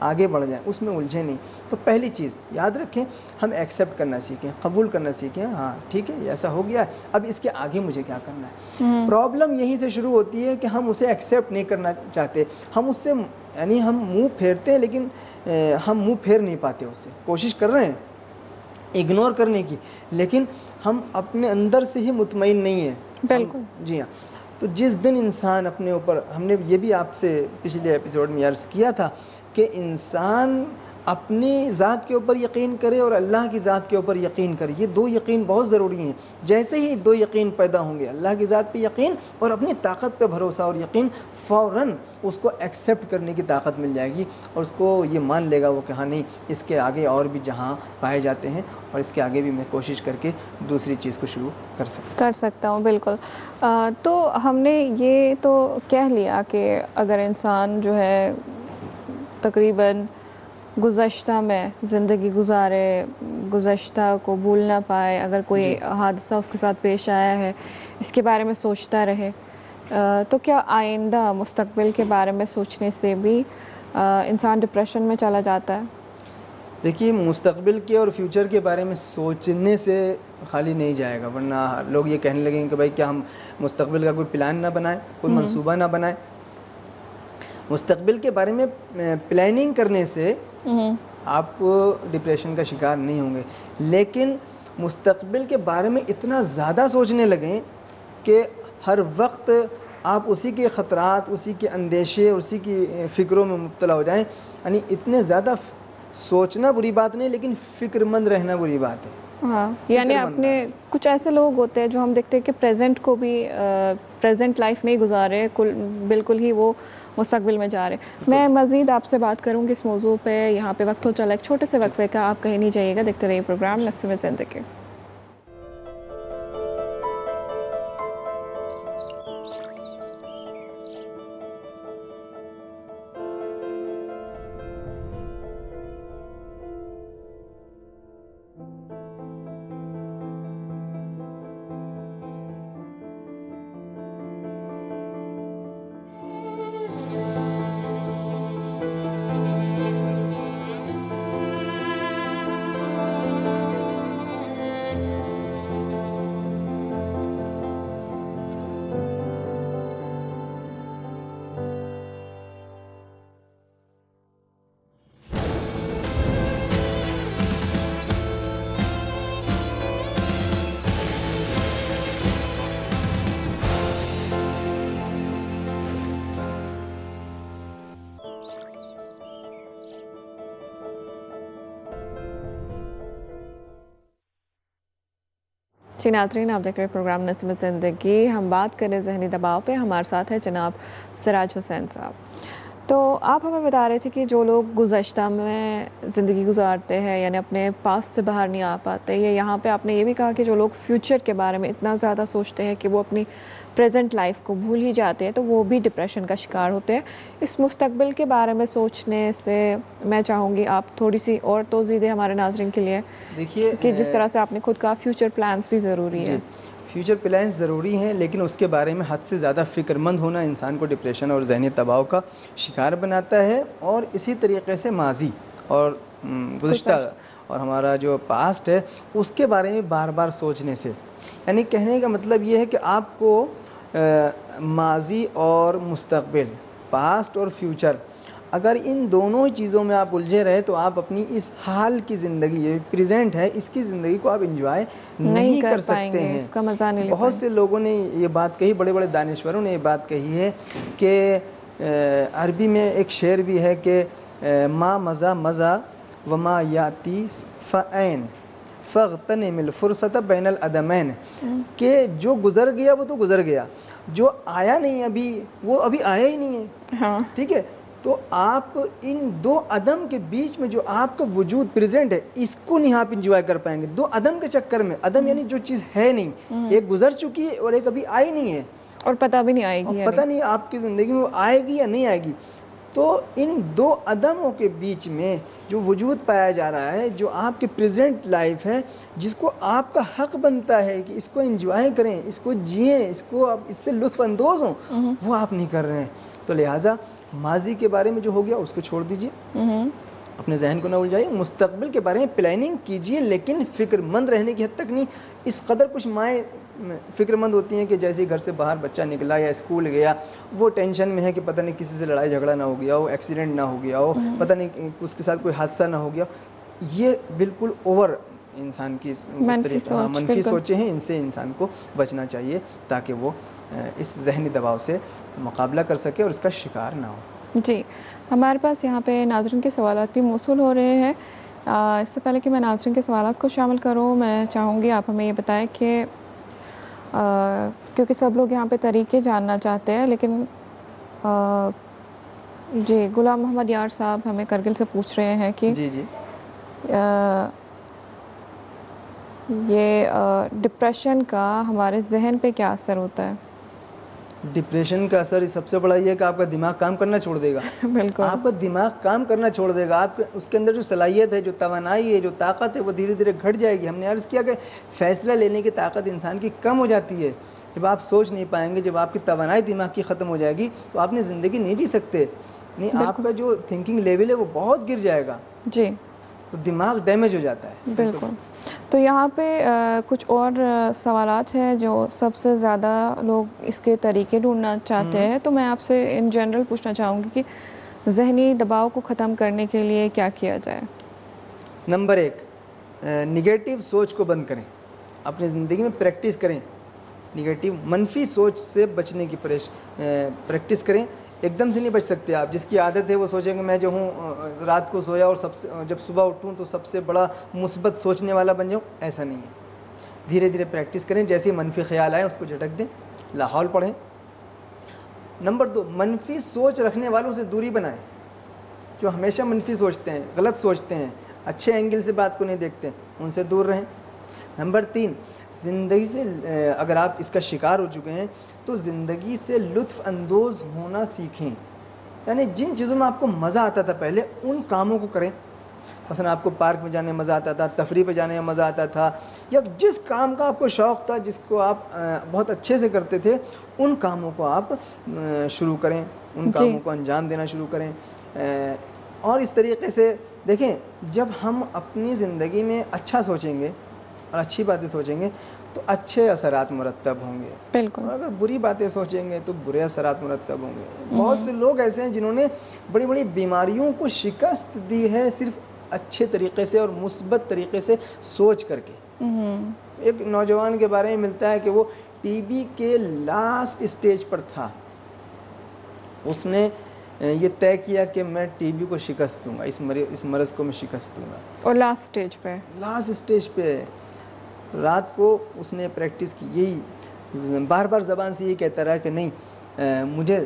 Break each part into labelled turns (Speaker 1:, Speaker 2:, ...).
Speaker 1: آگے بڑھ جائیں، اس میں الجھیں نہیں. تو پہلی چیز یاد رکھیں، ہم ایکسیپٹ کرنا سیکھیں، قبول کرنا سیکھیں. ہاں ٹھیک ہے، ایسا ہو گیا ہے، اب اس کے آگے مجھے کیا کرنا ہے. پرابلم یہیں سے شروع ہوتی ہے کہ ہم اسے ایکسیپٹ نہیں کرنا چاہتے. ہم اس سے یعنی ہم منہ پھیرتے ہیں، لیکن ہم منہ پھیر نہیں پاتے. اس سے کوشش کر رہے ہیں اگنور کرنے کی، لیکن ہم اپنے اندر سے ہی مطمئن نہیں ہیں.
Speaker 2: بالکل.
Speaker 1: جی ہاں. تو جس دن انسان اپنے اوپر، ہم نے یہ بھی آپ سے پچھلے ایپیسوڈ میں عرض کیا تھا کہ انسان اپنی ذات کے اوپر یقین کرے اور اللہ کی ذات کے اوپر یقین کرے. یہ دو یقین بہت ضروری ہیں. جیسے ہی دو یقین پیدا ہوں گے، اللہ کی ذات پہ یقین اور اپنی طاقت پہ بھروسہ اور یقین، فوراً اس کو ایکسیپٹ کرنے کی طاقت مل جائے گی اور اس کو یہ مان لے گا وہ کہ ہاں نہیں، اس کے آگے اور بھی جہاں پائے جاتے ہیں اور اس کے آگے بھی میں کوشش کر کے دوسری چیز کو شروع کر سکتا
Speaker 2: ہوں. بالکل. تو ہم نے یہ تو کہہ لیا کہ اگر انسان جو ہے تقریباً گزشتہ میں زندگی گزارے، گزشتہ کو بھول نہ پائے، اگر کوئی حادثہ اس کے ساتھ پیش آیا ہے اس کے بارے میں سوچتا رہے، تو کیا آئندہ مستقبل کے بارے میں سوچنے سے بھی انسان ڈپریشن میں چلا جاتا ہے؟
Speaker 1: دیکھیے، مستقبل کے اور فیوچر کے بارے میں سوچنے سے خالی نہیں جائے گا، ورنہ لوگ یہ کہنے لگیں کہ بھائی کیا ہم مستقبل کا کوئی پلان نہ بنائیں، کوئی منصوبہ نہ بنائیں. مستقبل کے بارے میں پلاننگ کرنے سے آپ ڈپریشن کا شکار نہیں ہوں گے، لیکن مستقبل کے بارے میں اتنا زیادہ سوچنے لگیں کہ ہر وقت آپ اسی کے خطرات، اسی کے اندیشے، اسی کی فکروں میں مبتلا ہو جائیں. یعنی اتنے زیادہ سوچنا بری بات نہیں، لیکن فکر مند رہنا بری بات ہے.
Speaker 2: ہاں، یعنی اپنے کچھ ایسے لوگ ہوتے ہیں جو ہم دیکھتے ہیں کہ پریزنٹ کو بھی پریزنٹ لائف نہیں گزارے، بالکل ہی وہ مستقبل میں جا رہے. میں مزید آپ سے بات کروں گی اس موضوع پہ. یہاں پہ وقت ہو چلا ایک چھوٹے سے وقفے کا، آپ کہیں نہیں جائیے گا، دیکھتے رہیے پروگرام نسیم زندگی. جی ناظرین، آپ دیکھ رہے پروگرام نسیم زندگی. ہم بات کریں ذہنی دباؤ پہ. ہمارے ساتھ ہے جناب سراج حسین صاحب. تو آپ ہمیں بتا رہے تھے کہ جو لوگ گزشتہ میں زندگی گزارتے ہیں، یعنی اپنے پاس سے باہر نہیں آ پاتے، یا یہاں پہ آپ نے یہ بھی کہا کہ جو لوگ فیوچر کے بارے میں اتنا زیادہ سوچتے ہیں کہ وہ اپنی پریزنٹ لائف کو بھول ہی جاتے ہیں، تو وہ بھی ڈپریشن کا شکار ہوتے ہیں. اس مستقبل کے بارے میں سوچنے سے میں چاہوں گی آپ تھوڑی سی اور توضیح دیں ہمارے ناظرین کے لیے.
Speaker 1: دیکھیے
Speaker 2: کہ جس طرح سے آپ نے خود کہا فیوچر پلانز بھی ضروری ہے.
Speaker 1: فیوچر پلانز ضروری ہیں، لیکن اس کے بارے میں حد سے زیادہ فکر مند ہونا انسان کو ڈپریشن اور ذہنی دباؤ کا شکار بناتا ہے. اور اسی طریقے سے ماضی اور گزشتہ اور ہمارا جو پاسٹ ہے اس کے بارے میں بار بار سوچنے سے، یعنی کہنے کا مطلب یہ ہے کہ آپ کو ماضی اور مستقبل، پاسٹ اور فیوچر، اگر ان دونوں چیزوں میں آپ الجھے رہے تو آپ اپنی اس حال کی زندگی، یہ پریزنٹ ہے، اس کی زندگی کو آپ انجوائے نہیں کر سکتے ہیں.
Speaker 2: اس کا مزہ نہیں.
Speaker 1: بہت سے لوگوں نے یہ بات کہی، بڑے بڑے دانشوروں نے یہ بات کہی ہے کہ عربی میں ایک شعر بھی ہے کہ ما مزہ مزہ وما یاتی فعین فغتنم الفرصت بین العدمین، کہ جو گزر گیا وہ تو گزر گیا، جو آیا نہیں ابھی وہ ابھی آیا ہی نہیں ہے. ٹھیک ہے، تو آپ ان دو عدم کے بیچ میں جو آپ کا وجود پریزنٹ ہے اس کو نہیں آپ انجوائے کر پائیں گے. دو عدم کے چکر میں، عدم یعنی جو چیز ہے نہیں، ایک گزر چکی ہے اور ایک ابھی آئی نہیں ہے،
Speaker 2: اور پتہ بھی نہیں آئے گی،
Speaker 1: پتہ نہیں آپ کی زندگی میں آئے گی یا نہیں آئے گی. تو ان دو عدموں کے بیچ میں جو وجود پایا جا رہا ہے، جو آپ کی پریزنٹ لائف ہے، جس کو آپ کا حق بنتا ہے کہ اس کو انجوائے کریں، اس کو جئیں، اس کو آپ اس سے لطف اندوز ہوں، وہ آپ نہیں کر رہے ہیں. تو لہٰذا ماضی کے بارے میں جو ہو گیا اس کو چھوڑ دیجیے، اپنے ذہن کو نہ الجھائیے، مستقبل کے بارے میں پلاننگ کیجیے، لیکن فکر مند رہنے کی حد تک نہیں۔ اس قدر کچھ مائیں فکر مند ہوتی ہیں کہ جیسے گھر سے باہر بچہ نکلا یا اسکول گیا، وہ ٹینشن میں ہے کہ پتہ نہیں کسی سے لڑائی جھگڑا نہ ہو گیا ہو، ایکسیڈنٹ نہ ہو گیا ہو، پتہ نہیں اس کے ساتھ کوئی حادثہ نہ ہو گیا۔ یہ بالکل اوور انسان کی منفی سوچیں ہیں، ان سے انسان کو بچنا چاہیے تاکہ وہ اس ذہنی دباؤ سے مقابلہ کر سکے اور اس کا شکار نہ ہو۔
Speaker 2: جی، ہمارے پاس یہاں پہ ناظرین کے سوالات بھی موصول ہو رہے ہیں۔ اس سے پہلے کہ میں ناظرین کے سوالات کو شامل کروں، میں چاہوں گی آپ ہمیں یہ بتائیں کہ کیونکہ سب لوگ یہاں پہ طریقے جاننا چاہتے ہیں، لیکن جی غلام محمد یار صاحب ہمیں کرگل سے پوچھ رہے ہیں کہ
Speaker 1: جی
Speaker 2: یہ ڈپریشن کا ہمارے ذہن پہ کیا اثر ہوتا ہے؟
Speaker 1: ڈپریشن کا اثر سب سے بڑا یہ ہے کہ آپ کا دماغ کام کرنا چھوڑ دے گا۔
Speaker 2: بالکل، آپ
Speaker 1: کا دماغ کام کرنا چھوڑ دے گا، آپ اس کے اندر جو صلاحیت ہے، جو توانائی ہے، جو طاقت ہے، وہ دھیرے دھیرے گھٹ جائے گی۔ ہم نے عرض کیا کہ فیصلہ لینے کی طاقت انسان کی کم ہو جاتی ہے جب آپ سوچ نہیں پائیں گے، جب آپ کی توانائی دماغ کی ختم ہو جائے گی تو آپ نے زندگی نہیں جی سکتے، نہیں آپ کا جو تھنکنگ لیول ہے وہ بہت گر جائے گا،
Speaker 2: جی
Speaker 1: تو دماغ ڈیمیج ہو جاتا ہے۔
Speaker 2: بالکل۔ تو یہاں پہ کچھ اور سوالات ہیں جو سب سے زیادہ لوگ اس کے طریقے ڈھونڈنا چاہتے ہیں، تو میں آپ سے ان جنرل پوچھنا چاہوں گی کہ ذہنی دباؤ کو ختم کرنے کے لیے کیا کیا جائے؟
Speaker 1: نمبر 1، نگیٹو سوچ کو بند کریں، اپنی زندگی میں پریکٹس کریں، نگیٹو منفی سوچ سے بچنے کی پریکٹس کریں۔ ایک دم سے نہیں بچ سکتے آپ، جس کی عادت ہے وہ سوچیں کہ میں جو ہوں رات کو سویا اور جب صبح اٹھوں تو سب سے بڑا مثبت سوچنے والا بن جاؤں، ایسا نہیں ہے۔ دھیرے دھیرے پریکٹس کریں، جیسے منفی خیال آئے اس کو جھٹک دیں، لاحول پڑھیں۔ نمبر 2، منفی سوچ رکھنے والوں سے دوری بنائیں، جو ہمیشہ منفی سوچتے ہیں، غلط سوچتے ہیں، اچھے اینگل سے بات کو نہیں دیکھتے، ان سے دور رہیں۔ نمبر 3، زندگی سے اگر آپ اس کا شکار ہو چکے ہیں تو زندگی سے لطف اندوز ہونا سیکھیں، یعنی جن چیزوں میں آپ کو مزہ آتا تھا پہلے ان کاموں کو کریں۔ مثلا آپ کو پارک میں جانے میں مزہ آتا تھا، تفریح پہ جانے میں مزہ آتا تھا، یا جس کام کا آپ کو شوق تھا، جس کو آپ بہت اچھے سے کرتے تھے، ان کاموں کو آپ شروع کریں، ان کاموں کو انجام دینا شروع کریں۔ اور اس طریقے سے دیکھیں، جب ہم اپنی زندگی میں اچھا سوچیں گے اور اچھی باتیں سوچیں گے تو اچھے اثرات مرتب ہوں گے،
Speaker 2: بالکل، اور
Speaker 1: اگر بری باتیں سوچیں گے تو برے اثرات مرتب ہوں گے۔ بہت سے لوگ ایسے ہیں جنہوں نے بڑی بڑی بیماریوں کو شکست دی ہے صرف اچھے طریقے سے اور مثبت طریقے سے سوچ کر کے۔ ایک نوجوان کے بارے میں ملتا ہے کہ وہ ٹی بی کے لاسٹ اسٹیج پر تھا، اس نے یہ طے کیا کہ میں ٹی بی کو شکست دوں گا، اس مرض کو میں شکست دوں گا، اور لاسٹ اسٹیج پہ رات کو اس نے پریکٹس کی، یہی بار بار زبان سے یہ کہتا رہا کہ نہیں، مجھے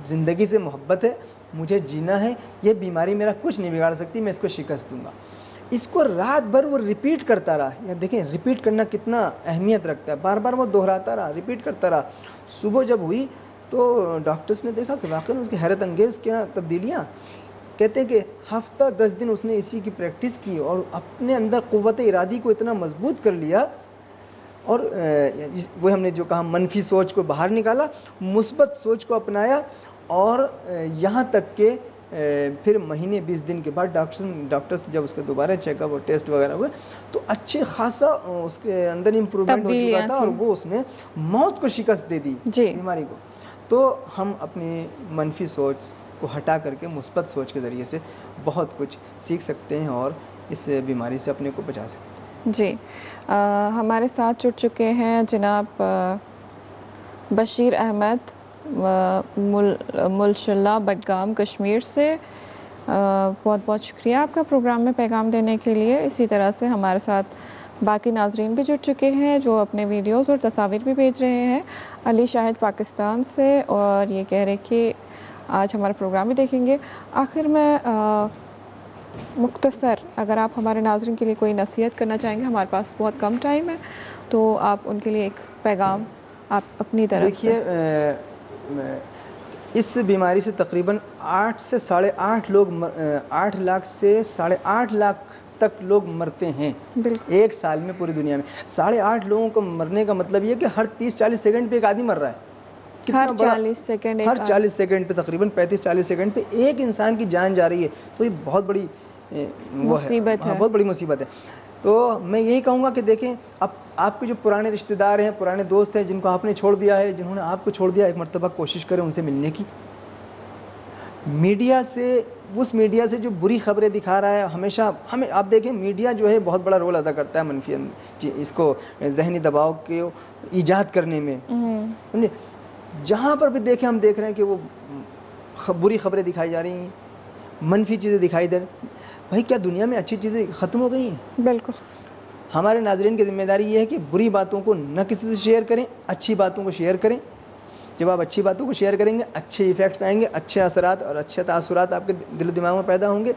Speaker 1: زندگی سے محبت ہے، مجھے جینا ہے، یہ بیماری میرا کچھ نہیں بگاڑ سکتی، میں اس کو شکست دوں گا۔ اس کو رات بھر وہ ریپیٹ کرتا رہا، یا دیکھیں ریپیٹ کرنا کتنا اہمیت رکھتا ہے، بار بار وہ دہراتا رہا، ریپیٹ کرتا رہا۔ صبح جب ہوئی تو ڈاکٹرز نے دیکھا کہ واقعی اس کی حیرت انگیز کیا تبدیلیاں، کہتے ہیں کہ ہفتہ 10 دن اس نے اسی کی پریکٹس کی اور اپنے اندر قوت ارادی کو اتنا مضبوط کر لیا، اور وہ ہم نے جو کہا منفی سوچ کو باہر نکالا، مثبت سوچ کو اپنایا، اور یہاں تک کہ پھر مہینے 20 دن کے بعد ڈاکٹرز جب اس کے دوبارہ چیک اپ اور ٹیسٹ وغیرہ ہوئے تو اچھے خاصا اس کے اندر امپروومنٹ ہو چکا تھا، اور وہ اس نے موت کو شکست دے دی بیماری کو۔ تو ہم اپنی منفی سوچ کو ہٹا کر کے مثبت سوچ کے ذریعے سے بہت کچھ سیکھ سکتے ہیں اور اس بیماری سے اپنے کو بچا سکتے ہیں۔
Speaker 2: جی، ہمارے ساتھ جڑ چکے ہیں جناب بشیر احمد ملشلہ بڈگام کشمیر سے، بہت بہت شکریہ آپ کا پروگرام میں پیغام دینے کے لیے۔ اسی طرح سے ہمارے ساتھ باقی ناظرین بھی جڑ چکے ہیں جو اپنے ویڈیوز اور تصاویر بھی بھیج رہے ہیں۔ علی شاہد پاکستان سے، اور یہ کہہ رہے کہ آج ہمارا پروگرام بھی دیکھیں گے۔ آخر میں مختصر اگر آپ ہمارے ناظرین کے لیے کوئی نصیحت کرنا چاہیں گے، ہمارے پاس بہت کم ٹائم ہے، تو آپ ان کے لیے ایک پیغام آپ اپنی طرف سے۔
Speaker 1: دیکھیے، اس بیماری سے تقریباً 8 سے 8.5 لوگ 8 لاکھ سے 8.5 لاکھ تک لوگ مرتے ہیں ایک سال میں پوری دنیا میں۔ 8.5 لوگوں کو مرنے کا مطلب یہ کہ ہر 30-40 سیکنڈ پہ ایک آدمی مر رہا ہے۔ کتنا
Speaker 2: ہر
Speaker 1: بڑا
Speaker 2: 40 سیکنڈ
Speaker 1: ہر 40 سیکنڈ پہ تقریباً 35-40 سیکنڈ پہ ایک انسان کی جان جا رہی ہے، تو یہ بہت بڑی وہ ہے،
Speaker 2: مصیبت ہے.
Speaker 1: بہت بڑی مصیبت ہے. تو میں یہی کہوں گا کہ دیکھیں اب آپ کے جو پرانے رشتہ دار ہیں، پرانے دوست ہیں، جن کو آپ نے چھوڑ دیا ہے، جنہوں نے آپ کو چھوڑ دیا، ایک مرتبہ کوشش کریں ان سے ملنے کی. میڈیا سے، اس میڈیا سے جو بری خبریں دکھا رہا ہے ہمیشہ ہمیں، آپ دیکھیں میڈیا جو ہے بہت بڑا رول ادا کرتا ہے منفی اس کو ذہنی دباؤ کے ایجاد کرنے میں. سمجھے، جہاں پر بھی دیکھیں ہم دیکھ رہے ہیں کہ وہ بری خبریں دکھائی جا رہی ہیں، منفی چیزیں دکھائی دے رہی ہیں. بھائی کیا دنیا میں اچھی چیزیں ختم ہو گئی ہیں؟
Speaker 2: بالکل.
Speaker 1: ہمارے ناظرین کی ذمہ داری یہ ہے کہ بری باتوں کو نہ کسی سے شیئر کریں، اچھی باتوں کو شیئر کریں. جب آپ اچھی باتوں کو شیئر کریں گے، اچھے ایفیکٹس آئیں گے، اچھے اثرات اور اچھے تاثرات آپ کے دل و دماغ میں پیدا ہوں گے.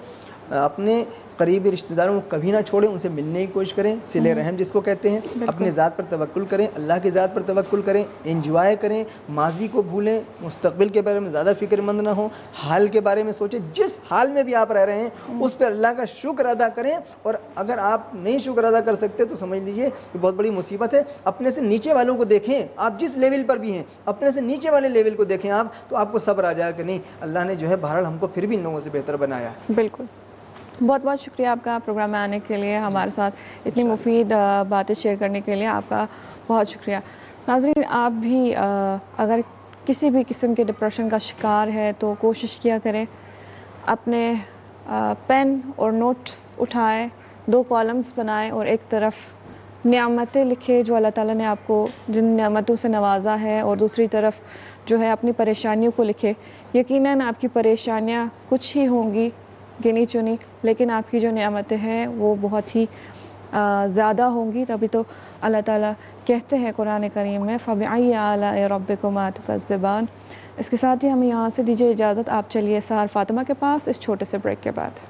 Speaker 1: اپنے قریبی رشتہ داروں کو کبھی نہ چھوڑیں، ان سے ملنے کی کوشش کریں، صلہ رحم جس کو کہتے ہیں. اپنے ذات پر توکل کریں، اللہ کی ذات پر توکل کریں، انجوائے کریں، ماضی کو بھولیں، مستقبل کے بارے میں زیادہ فکر مند نہ ہوں، حال کے بارے میں سوچیں. جس حال میں بھی آپ رہ رہے ہیں اس پہ اللہ کا شکر ادا کریں. اور اگر آپ نہیں شکر ادا کر سکتے تو سمجھ لیجئے کہ بہت بڑی مصیبت ہے. اپنے سے نیچے والوں کو دیکھیں، آپ جس لیول پر بھی ہیں اپنے سے نیچے والے لیول کو دیکھیں آپ، تو آپ کو صبر آ جائے کہ نہیں، اللہ نے جو ہے بہرحال ہم کو پھر بھی ان لوگوں سے بہتر بنایا.
Speaker 2: بالکل. بہت بہت شکریہ آپ کا پروگرام میں آنے کے لیے، ہمارے ساتھ اتنی مفید باتیں شیئر کرنے کے لیے آپ کا بہت شکریہ. ناظرین، آپ بھی اگر کسی بھی قسم کے ڈپریشن کا شکار ہے تو کوشش کیا کریں اپنے پین اور نوٹس اٹھائیں، 2 کالمز بنائیں اور ایک طرف نعمتیں لکھے جو اللہ تعالیٰ نے آپ کو جن نعمتوں سے نوازا ہے، اور دوسری طرف جو ہے اپنی پریشانیوں کو لکھے. یقیناً آپ کی پریشانیاں کچھ ہی ہوں گی گنی چنی، لیکن آپ کی جو نعمتیں ہیں وہ بہت ہی زیادہ ہوں گی. تبھی تو اللہ تعالیٰ کہتے ہیں قرآن کریم میں فَبِأَيِّ آلَاءِ رَبِّكُمَا تُكَذِّبَانِ. اس کے ساتھ ہی ہمیں یہاں سے دیجیے اجازت. آپ چلیے سحر فاطمہ کے پاس اس چھوٹے سے بریک کے بعد.